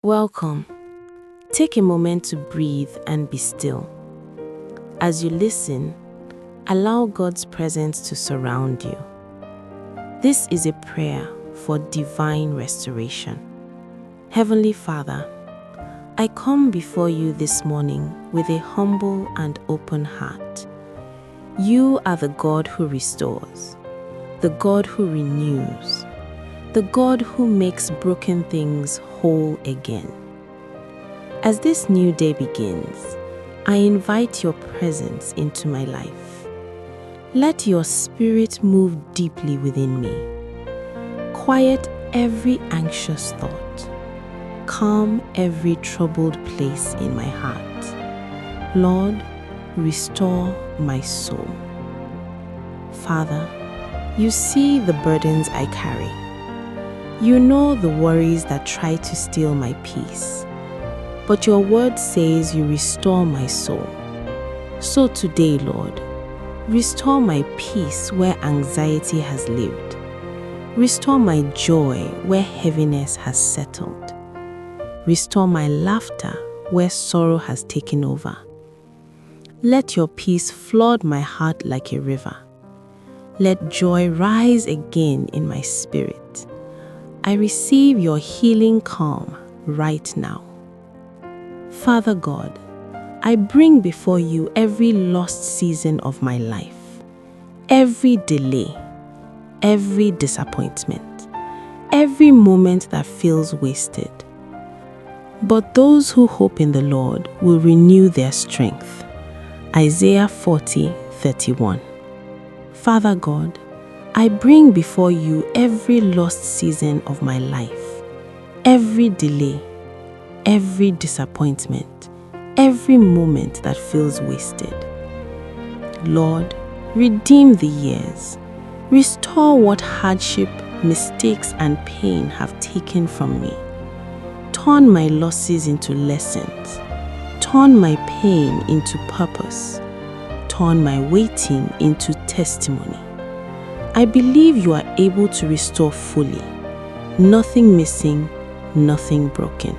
Welcome. Take a moment to breathe and be still. As you listen, allow God's presence to surround you. This is a prayer for divine restoration. Heavenly Father, I come before you this morning with a humble and open heart. You are the God who restores, the God who renews, the God who makes broken things whole again. As this new day begins, I invite your presence into my life. Let your spirit move deeply within me. Quiet every anxious thought. Calm every troubled place in my heart. Lord, restore my soul. Father, you see the burdens I carry. You know the worries that try to steal my peace. But your word says you restore my soul. So today, Lord, restore my peace where anxiety has lived. Restore my joy where heaviness has settled. Restore my laughter where sorrow has taken over. Let your peace flood my heart like a river. Let joy rise again in my spirit. I receive your healing calm right now. Father God, I bring before you every lost season of my life, every delay, every disappointment, every moment that feels wasted. But those who hope in the Lord will renew their strength. Isaiah 40:31. Father God, I bring before you every lost season of my life, every delay, every disappointment, every moment that feels wasted. Lord, redeem the years. Restore what hardship, mistakes, and pain have taken from me. Turn my losses into lessons. Turn my pain into purpose. Turn my waiting into testimony. I believe you are able to restore fully, nothing missing, nothing broken.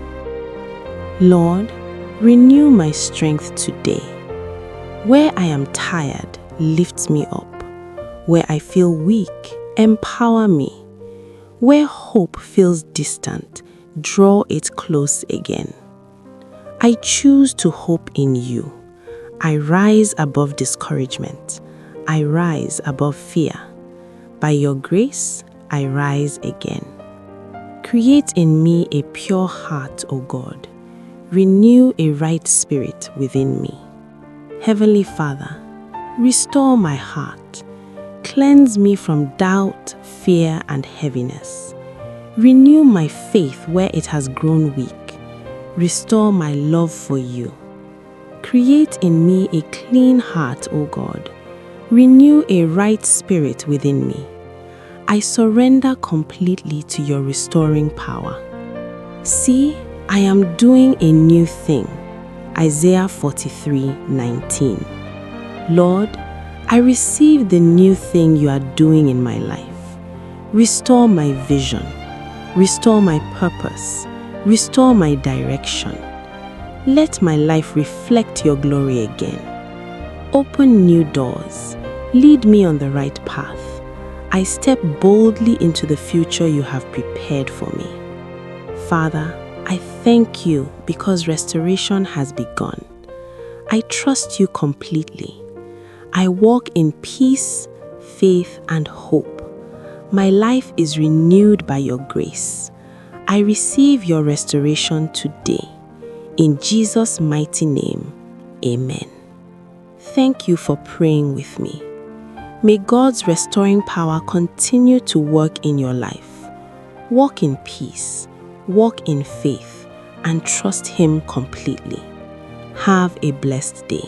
Lord, renew my strength today. Where I am tired, lift me up. Where I feel weak, empower me. Where hope feels distant, draw it close again. I choose to hope in you. I rise above discouragement. I rise above fear. By your grace, I rise again. Create in me a pure heart, O God. Renew a right spirit within me. Heavenly Father, restore my heart. Cleanse me from doubt, fear, and heaviness. Renew my faith where it has grown weak. Restore my love for you. Create in me a clean heart, O God. Renew a right spirit within me. I surrender completely to your restoring power. See, I am doing a new thing. Isaiah 43:19. Lord, I receive the new thing you are doing in my life. Restore my vision. Restore my purpose. Restore my direction. Let my life reflect your glory again. Open new doors. Lead me on the right path. I step boldly into the future you have prepared for me. Father, I thank you because restoration has begun. I trust you completely. I walk in peace, faith, and hope. My life is renewed by your grace. I receive your restoration today. In Jesus' mighty name, amen. Thank you for praying with me. May God's restoring power continue to work in your life. Walk in peace, walk in faith, and trust Him completely. Have a blessed day.